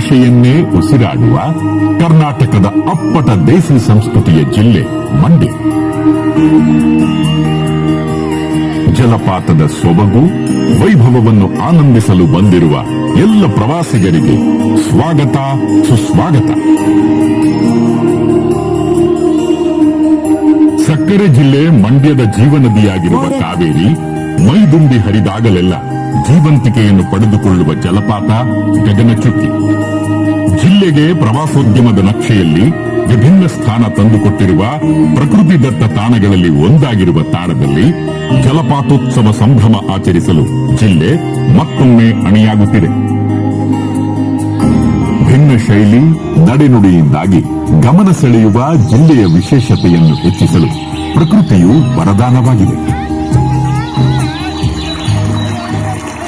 ಭಾಷೆಯನ್ನೇ ಉಸಿರಾಡುವ ಕರ್ನಾಟಕದ ಅಪ್ಪಟ ದೇಸಿ ಸಂಸ್ಕೃತಿಯ ಜಿಲ್ಲೆ ಮಂಡ್ಯ. ಜಲಪಾತದ ಸೊಬಗು ವೈಭವವನ್ನು ಆನಂದಿಸಲು ಬಂದಿರುವ ಎಲ್ಲ ಪ್ರವಾಸಿಗರಿಗೆ ಸ್ವಾಗತ ಸುಸ್ವಾಗತ. ಸಕ್ಕರೆ ಜಿಲ್ಲೆ ಮಂಡ್ಯದ ಜೀವನದಿಯಾಗಿರುವ ಕಾವೇರಿ ಮೈದುಂಬಿ ಹರಿದಾಗಲೆಲ್ಲ ಜೀವಂತಿಕೆಯನ್ನು ಪಡೆದುಕೊಳ್ಳುವ ಜಲಪಾತ ಗಗನಚುಕ್ಕಿ. ಜಿಲ್ಲೆಗೆ ಪ್ರವಾಸೋದ್ಯಮದ ನಕ್ಷೆಯಲ್ಲಿ ವಿಭಿನ್ನ ಸ್ಥಾನ ತಂದುಕೊಟ್ಟಿರುವ ಪ್ರಕೃತಿದತ್ತ ತಾಣಗಳಲ್ಲಿ ಒಂದಾಗಿರುವ ತಾಣದಲ್ಲಿ ಜಲಪಾತೋತ್ಸವ ಸಂಭ್ರಮ ಆಚರಿಸಲು ಜಿಲ್ಲೆ ಮತ್ತೊಮ್ಮೆ ಅಣಿಯಾಗುತ್ತಿದೆ. ಭಿನ್ನ ಶೈಲಿ ನಡೆನುಡಿಯಿಂದಾಗಿ ಗಮನ ಸೆಳೆಯುವ ಜಿಲ್ಲೆಯ ವಿಶೇಷತೆಯನ್ನು ಹೆಚ್ಚಿಸಲು ಪ್ರಕೃತಿಯು ವರದಾನವಾಗಿದೆ.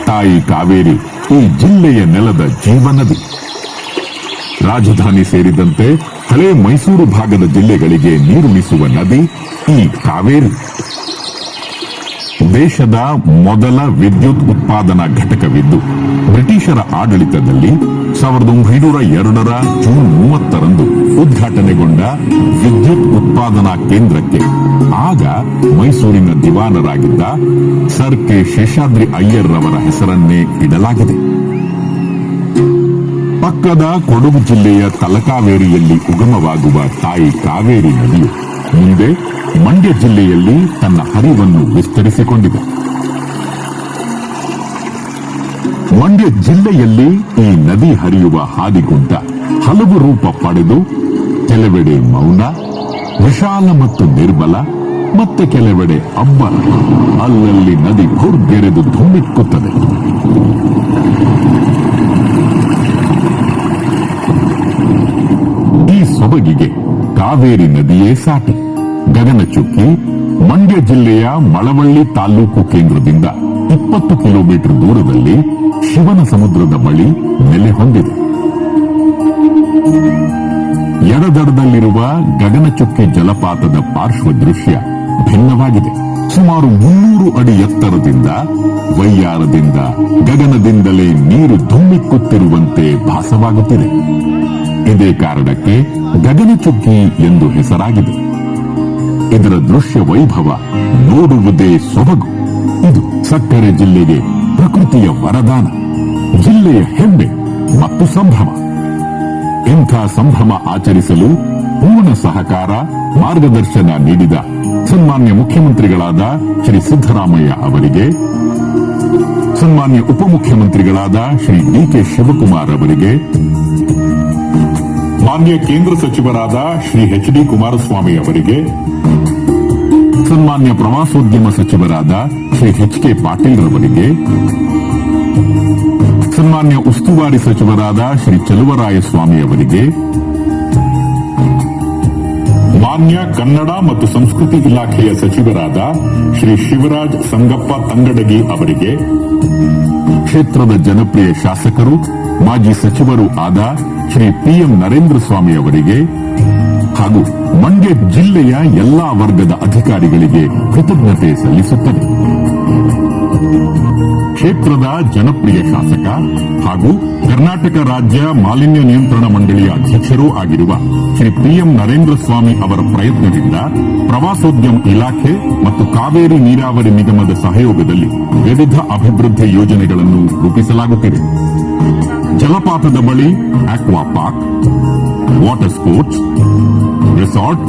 ತಾಯಿ ಕಾವೇರಿ ಈ ಜಿಲ್ಲೆಯ ನೆಲದ ಜೀವನದಿ. ರಾಜಧಾನಿ ಸೇರಿದಂತೆ ಹಳೆ ಮೈಸೂರು ಭಾಗದ ಜಿಲ್ಲೆಗಳಿಗೆ ನೀರುಣಿಸುವ ನದಿ ಈ ಕಾವೇರಿ. ದೇಶದ ಮೊದಲ ವಿದ್ಯುತ್ ಉತ್ಪಾದನಾ ಘಟಕವಿದ್ದು ಬ್ರಿಟಿಷರ ಆಡಳಿತದಲ್ಲಿ 1902 ಜೂನ್ 30ರಂದು ಉದ್ಘಾಟನೆಗೊಂಡ ವಿದ್ಯುತ್ ಉತ್ಪಾದನಾ ಕೇಂದ್ರಕ್ಕೆ ಆಗ ಮೈಸೂರಿನ ದಿವಾನರಾಗಿದ್ದ ಸರ್ ಕೆ ಶೇಷಾದ್ರಿ ಅಯ್ಯರ್ ರವರ ಹೆಸರನ್ನೇ ಇಡಲಾಗಿದೆ. ಪಕ್ಕದ ಕೊಡಗು ಜಿಲ್ಲೆಯ ತಲಕಾವೇರಿಯಲ್ಲಿ ಉಗಮವಾಗುವ ತಾಯಿ ಕಾವೇರಿ ನದಿಯು ಮುಂದೆ ಮಂಡ್ಯ ಜಿಲ್ಲೆಯಲ್ಲಿ ತನ್ನ ಹರಿವನ್ನು ವಿಸ್ತರಿಸಿಕೊಂಡಿದೆ. ಮಂಡ್ಯ ಜಿಲ್ಲೆಯಲ್ಲಿ ಈ ನದಿ ಹರಿಯುವ ಹಾದಿಗುಂಟ ಹಲವು ರೂಪ ಪಡೆದು ಕೆಲವೆಡೆ ಮೌನ, ವಿಶಾಲ ಮತ್ತು ನಿರ್ಬಲ, ಮತ್ತೆ ಕೆಲವೆಡೆ ಅಬ್ಬರ, ಅಲ್ಲಲ್ಲಿ ನದಿ ಭೋರ್ಗೆರೆದು ಧುಮ್ಮಿಕ್ಕುತ್ತದೆ. ಈ ಸೊಬಗಿಗೆ ಕಾವೇರಿ ನದಿಯೇ ಸಾಟಿ. ಗಗನಚುಕ್ಕಿ ಮಂಡ್ಯ ಜಿಲ್ಲೆಯ ಮಳವಳ್ಳಿ ತಾಲೂಕು ಕೇಂದ್ರದಿಂದ 20 ಕಿಲೋಮೀಟರ್ ದೂರದಲ್ಲಿ ಶಿವನ ಸಮುದ್ರದ ಬಳಿ ನೆಲೆ ಹೊಂದಿದೆ. ಎಡದಡದಲ್ಲಿರುವ ಗಗನಚುಕ್ಕಿ ಜಲಪಾತದ ಪಾರ್ಶ್ವ ದೃಶ್ಯ ಭಿನ್ನವಾಗಿದೆ. ಸುಮಾರು 300 ಅಡಿ ಎತ್ತರದಿಂದ ವೈಯಾರದಿಂದ ಗಗನದಿಂದಲೇ ನೀರು ಧುಮ್ಮಿಕ್ಕುತ್ತಿರುವಂತೆ ಭಾಸವಾಗುತ್ತಿದೆ. ಇದೇ ಕಾರಣಕ್ಕೆ ಗಗನಚುಕ್ಕಿ ಎಂದು ಹೆಸರಾಗಿದೆ. ಇದರ ದೃಶ್ಯ ವೈಭವ ನೋಡುವುದೇ ಸೊಬಗು. ಇದು ಸಕ್ಕರೆ ಜಿಲ್ಲೆಗೆ ಪ್ರಕೃತಿಯ ವರದಾನ, ಜಿಲ್ಲೆಯ ಹೆಮ್ಮೆ ಮತ್ತು ಸಂಭ್ರಮ. ಇಂಥ ಸಂಭ್ರಮ ಆಚರಿಸಲು ಪೂರ್ಣ ಸಹಕಾರ, ಮಾರ್ಗದರ್ಶನ ನೀಡಿದ ಸನ್ಮಾನ್ಯ ಮುಖ್ಯಮಂತ್ರಿಗಳಾದ ಶ್ರೀ ಸಿದ್ದರಾಮಯ್ಯ ಅವರಿಗೆ, ಸನ್ಮಾನ್ಯ ಉಪಮುಖ್ಯಮಂತ್ರಿಗಳಾದ ಶ್ರೀ ಡಿ.ಕೆ. ಶಿವಕುಮಾರ್ ಅವರಿಗೆ, ಮಾನ್ಯ ಕೇಂದ್ರ ಸಚಿವರಾದ ಶ್ರೀ ಎಚ್.ಡಿ. ಕುಮಾರಸ್ವಾಮಿ ಅವರಿಗೆ, ಸನ್ಮಾನ್ಯ ಪ್ರವಾಸೋದ್ಯಮ ಸಚಿವರಾದ ಶ್ರೀ ಎಚ್.ಕೆ. ಪಾಟೀಲ್ ರವರಿಗೆ, ಸನ್ಮಾನ್ಯ ಉಸ್ತುವಾರಿ ಸಚಿವರಾದ ಶ್ರೀ ಚಲುವರಾಯಸ್ವಾಮಿ ಅವರಿಗೆ, ಮಾನ್ಯ ಕನ್ನಡ ಮತ್ತು ಸಂಸ್ಕೃತಿ ಇಲಾಖೆಯ ಸಚಿವರಾದ ಶ್ರೀ ಶಿವರಾಜ್ ಸಂಗಪ್ಪ ತಂಗಡಗಿ ಅವರಿಗೆ, ಕ್ಷೇತ್ರದ ಜನಪ್ರಿಯ ಶಾಸಕರು ಮಾಜಿ ಸಚಿವರು ಆದ ಶ್ರೀ ಪಿ.ಎಂ. ನರೇಂದ್ರ ಸ್ವಾಮಿ ಅವರಿಗೆ ಹಾಗೂ ಮಂಡ್ಯ ಜಿಲ್ಲೆಯ ಎಲ್ಲಾ ವರ್ಗದ ಅಧಿಕಾರಿಗಳಿಗೆ ಕೃತಜ್ಞತೆ ಸಲ್ಲಿಸುತ್ತದೆ. ಕ್ಷೇತ್ರದ ಜನಪ್ರಿಯ ಶಾಸಕ ಹಾಗೂ ಕರ್ನಾಟಕ ರಾಜ್ಯ ಮಾಲಿನ್ಯ ನಿಯಂತ್ರಣ ಮಂಡಳಿಯ ಅಧ್ಯಕ್ಷರೂ ಆಗಿರುವ ಶ್ರೀ ಪಿ.ಎಂ. ನರೇಂದ್ರ ಸ್ವಾಮಿ ಅವರ ಪ್ರಯತ್ನದಿಂದ ಪ್ರವಾಸೋದ್ಯಮ ಇಲಾಖೆ ಮತ್ತು ಕಾವೇರಿ ನೀರಾವರಿ ನಿಗಮದ ಸಹಯೋಗದಲ್ಲಿ ವಿವಿಧ ಅಭಿವೃದ್ಧಿ ಯೋಜನೆಗಳನ್ನು ರೂಪಿಸಲಾಗುತ್ತಿದೆ. ಜಲಪಾತದ ಬಳಿ aqua park, water sports, resort,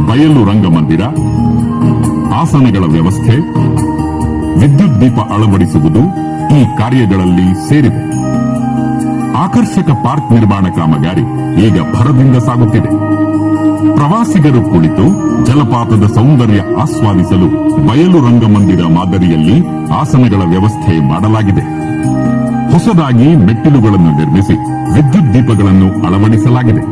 ಬಯಲು ರಂಗಮಂದಿರ, ಆಸನಗಳ ವ್ಯವಸ್ಥೆ, ವಿದ್ಯುತ್ ದೀಪ ಅಳವಡಿಸುವುದು ಈ ಕಾರ್ಯಗಳಲ್ಲಿ ಸೇರಿದೆ. ಆಕರ್ಷಕ ಪಾರ್ಕ್ ನಿರ್ಮಾಣ ಕಾಮಗಾರಿ ಈಗ ಭರದಿಂದ ಸಾಗುತ್ತಿದೆ. ಪ್ರವಾಸಿಗರು ಕುಳಿತು ಜಲಪಾತದ ಸೌಂದರ್ಯ ಆಸ್ವಾದಿಸಲು ಬಯಲು ರಂಗಮಂದಿರ ಮಾದರಿಯಲ್ಲಿ ಆಸನಗಳ ವ್ಯವಸ್ಥೆ ಮಾಡಲಾಗಿದೆ. ಹೊಸದಾಗಿ ಮೆಟ್ಟಿಲುಗಳನ್ನು ನಿರ್ಮಿಸಿ ವಿದ್ಯುತ್ ದೀಪಗಳನ್ನು ಅಳವಡಿಸಲಾಗಿದೆ.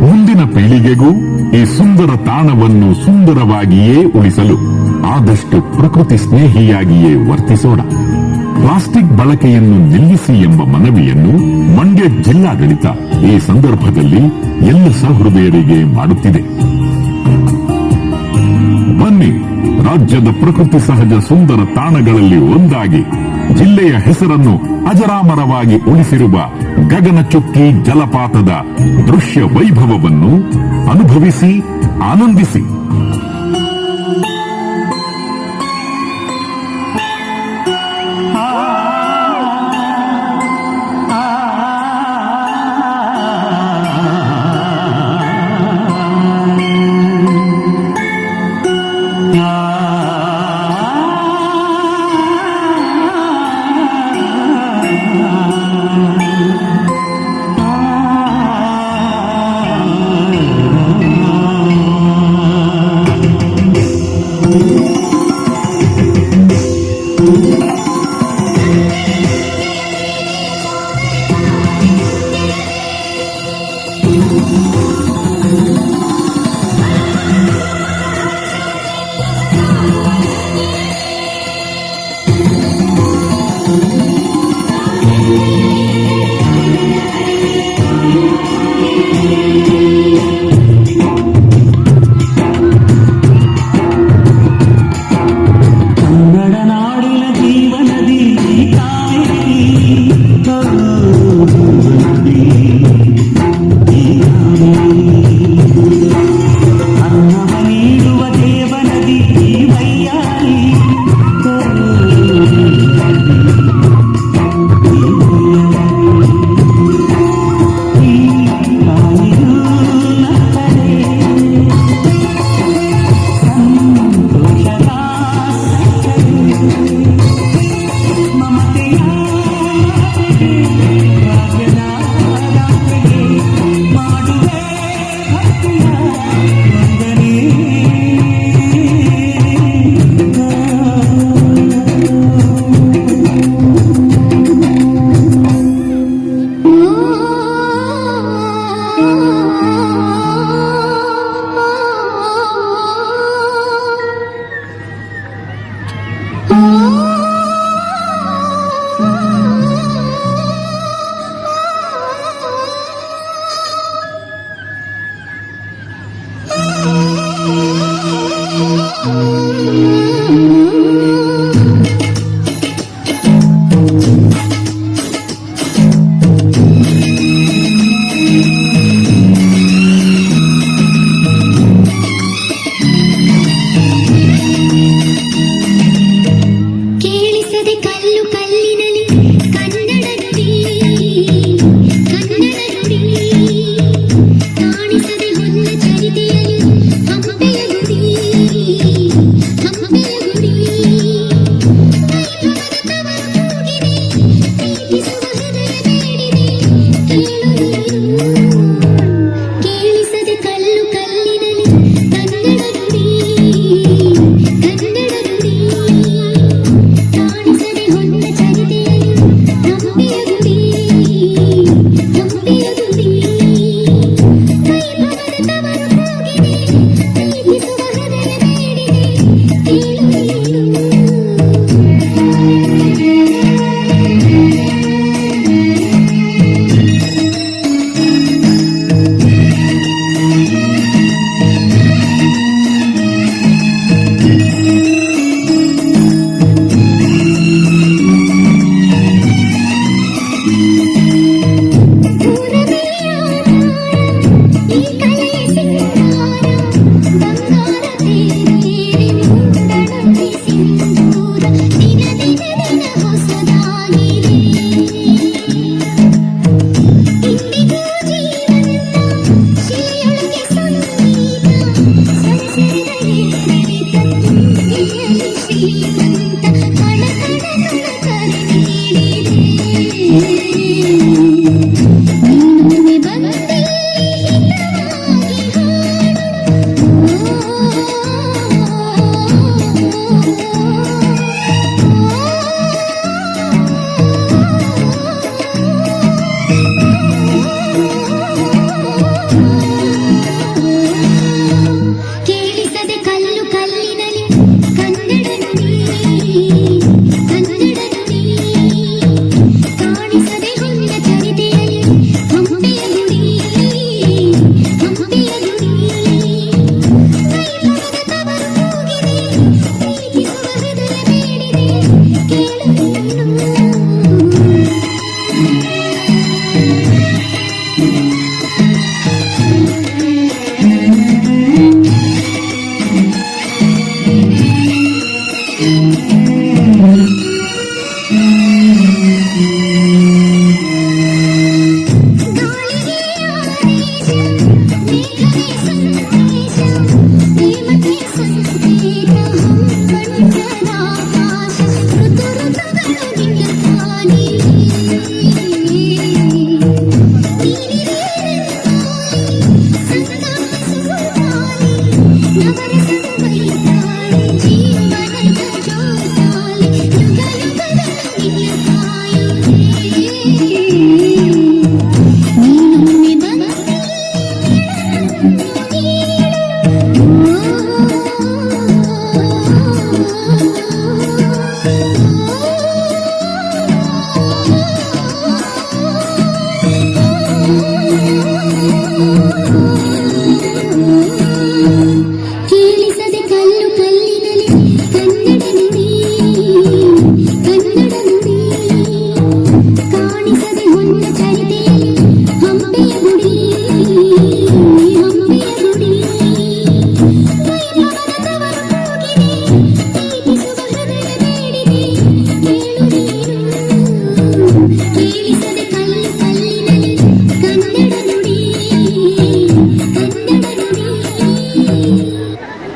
ಮುಂದಿನ ಪೀಳಿಗೆಗೂ ಈ ಸುಂದರ ತಾಣವನ್ನು ಸುಂದರವಾಗಿಯೇ ಉಳಿಸಲು ಆದಷ್ಟು ಪ್ರಕೃತಿ ಸ್ನೇಹಿಯಾಗಿಯೇ ವರ್ತಿಸೋಣ. ಪ್ಲಾಸ್ಟಿಕ್ ಬಳಕೆಯನ್ನು ನಿಲ್ಲಿಸಿ ಎಂಬ ಮನವಿಯನ್ನು ಮಂಡ್ಯ ಜಿಲ್ಲಾಡಳಿತ ಈ ಸಂದರ್ಭದಲ್ಲಿ ಎಲ್ಲ ಸಹೃದಯರಿಗೆ ಮಾಡುತ್ತಿದೆ. ಬನ್ನಿ, ರಾಜ್ಯದ ಪ್ರಕೃತಿ ಸಹಜ ಸುಂದರ ತಾಣಗಳಲ್ಲಿ ಒಂದಾಗಿ ಜಿಲ್ಲೆಯ ಹೆಸರನ್ನು ಅಜರಾಮರವಾಗಿ ಉಳಿಸಿರುವ ಗಗನಚುಕ್ಕಿ ಜಲಪಾತದ ದೃಶ್ಯ ವೈಭವವನ್ನು ಅನುಭವಿಸಿ ಆನಂದಿಸಿ. ಕೇಳಿಸದೆ ಕಲ್ಲು ಕಲ್ಲಿನಲ್ಲಿ